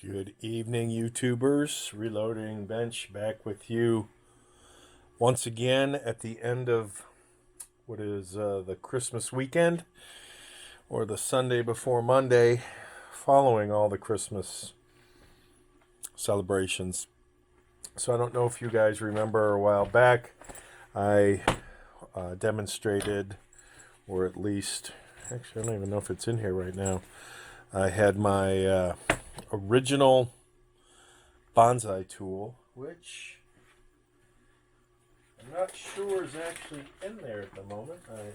Good evening, YouTubers. Reloading Bench back with you once again at the end of what is the Christmas weekend, or the Sunday before Monday following all the Christmas celebrations. So I don't know if you guys remember, a while back I demonstrated, or at least, actually I don't even know if it's in here right now, I had my original bonsai tool, which I'm not sure is actually in there at the moment. I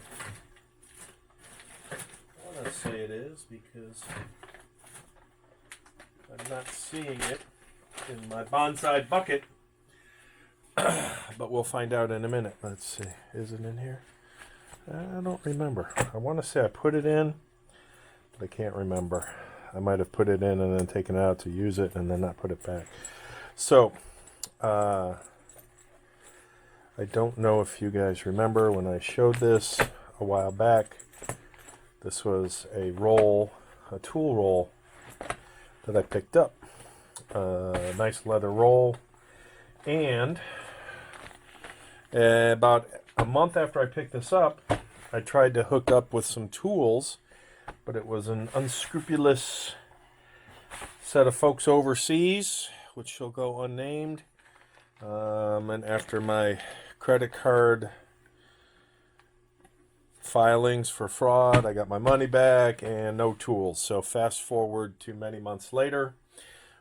want to say it is because I'm not seeing it in my bonsai bucket, but we'll find out in a minute. Let's see. Is it in here? I don't remember. I want to say I put it in, but I can't remember. I might have put it in and then taken it out to use it and then not put it back. So, I don't know if you guys remember when I showed this a while back. This was a roll, a tool roll that I picked up. A nice leather roll. And about a month after I picked this up, I tried to hook up with some tools, but it was an unscrupulous set of folks overseas, which shall go unnamed. And after my credit card filings for fraud, I got my money back and no tools. So fast forward to many months later,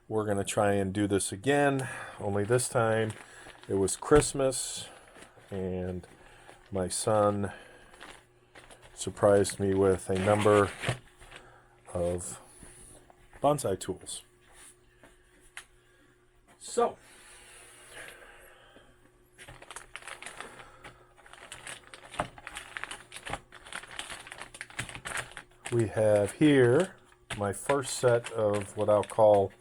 we're going to try and do this again. Only this time it was Christmas and my son surprised me with a number of bonsai tools. So, we have here my first set of what I'll call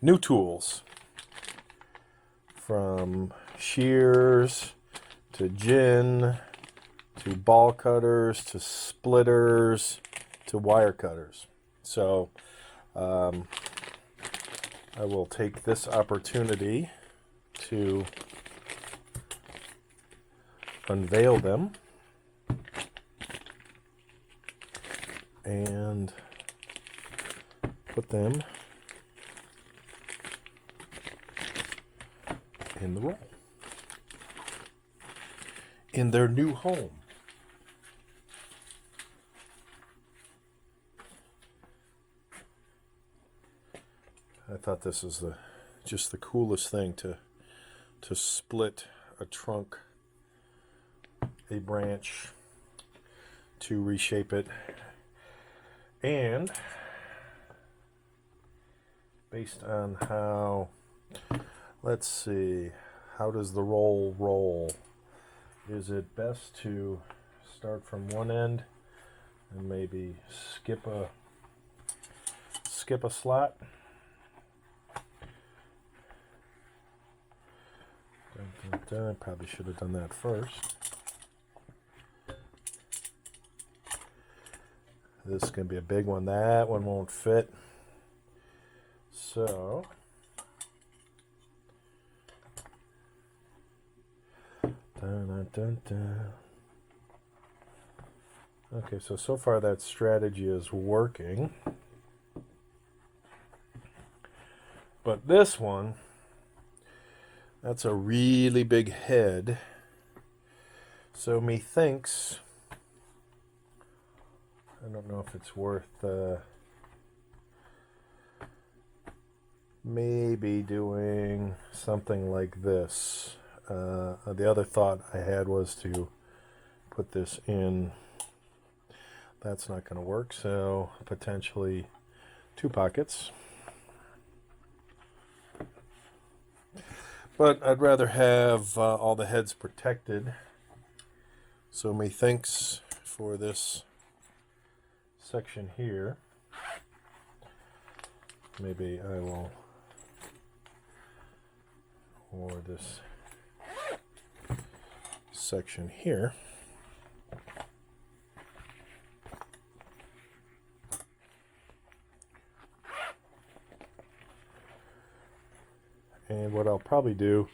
new tools, from shears to gin to ball cutters to splitters to wire cutters. So I will take this opportunity to unveil them and put them in the roll, in their new home. I thought this is just the coolest thing to split a trunk, a branch, to reshape it, and based on how, let's see, how does the roll? Is it best to start from one end and maybe skip a slot? I probably should have done that first. This is going to be a big one. That one won't fit. So, okay, so far that strategy is working. But this one, that's a really big head. So methinks, I don't know if it's worth maybe doing something like this. The other thought I had was to put this in. That's not going to work, so potentially two pockets. But I'd rather have all the heads protected. So methinks for this section here, maybe I will, or this section here, and what I'll probably do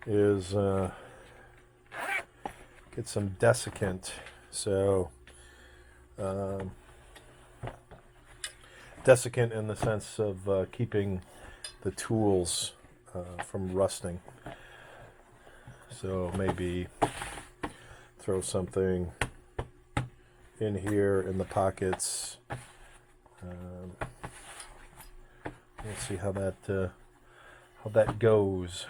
is get some desiccant. So desiccant in the sense of keeping the tools from rusting. So maybe throw something in here in the pockets. We'll see how that goes.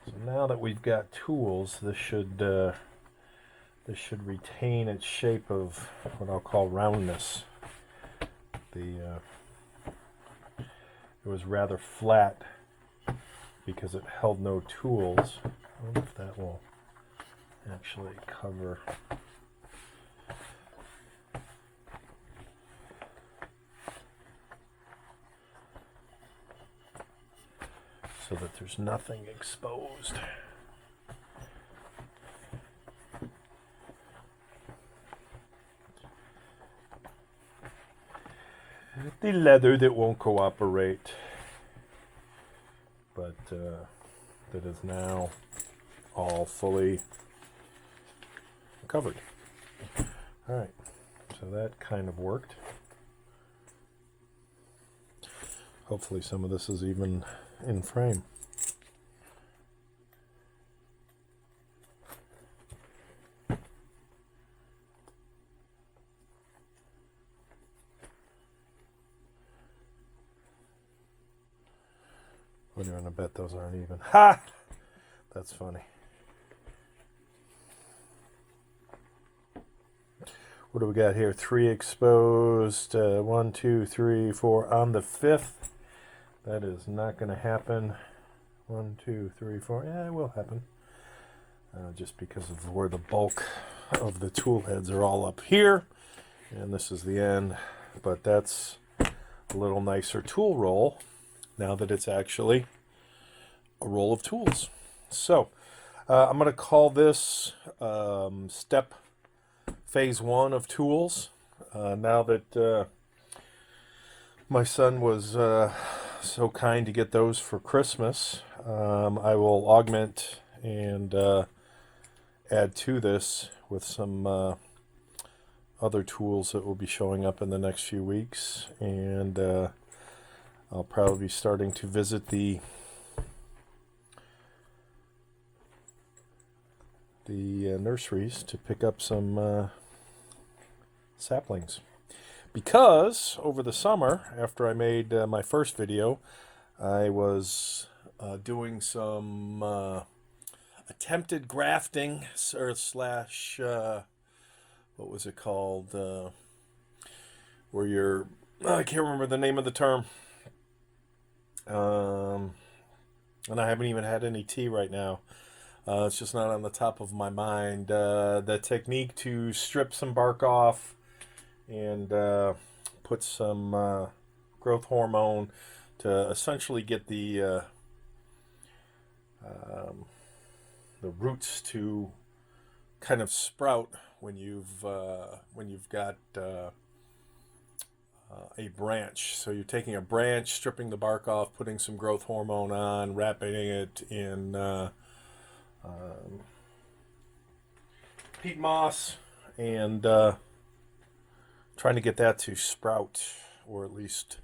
So now that we've got tools, this should retain its shape of what I'll call roundness. It was rather flat because it held no tools. I wonder if that will actually cover. So that there's nothing exposed. The leather that won't cooperate, but that is now all fully covered. All right, so that kind of worked. Hopefully some of this is even in frame. What do you want to bet those aren't even? Ha! That's funny. What do we got here? 3 exposed. 1, 2, 3, 4 on the 5th. That is not going to happen. 1, 2, 3, 4. Yeah, it will happen. Just because of where the bulk of the tool heads are all up here. And this is the end. But that's a little nicer tool roll now that it's actually a roll of tools. So I'm going to call this step phase 1 of tools. Now that my son was so kind to get those for Christmas, I will augment and add to this with some other tools that will be showing up in the next few weeks, and I'll probably be starting to visit the nurseries to pick up some saplings. Because over the summer, after I made my first video, I was doing some attempted grafting slash what was it called? Where you're, I can't remember the name of the term. And I haven't even had any tea right now. It's just not on the top of my mind. The technique to strip some bark off and put some growth hormone to essentially get the roots to kind of sprout when you've got a branch. So you're taking a branch, stripping the bark off, putting some growth hormone on, wrapping it in peat moss, and trying to get that to sprout, or at least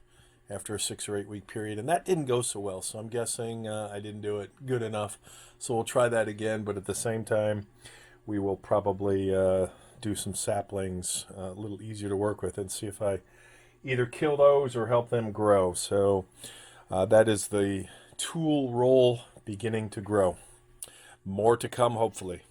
after a 6 or 8 week period. And that didn't go so well, so I'm guessing I didn't do it good enough. So we'll try that again, but at the same time, we will probably do some saplings, a little easier to work with, and see if I either kill those or help them grow. So that is the tool roll beginning to grow. More to come, hopefully.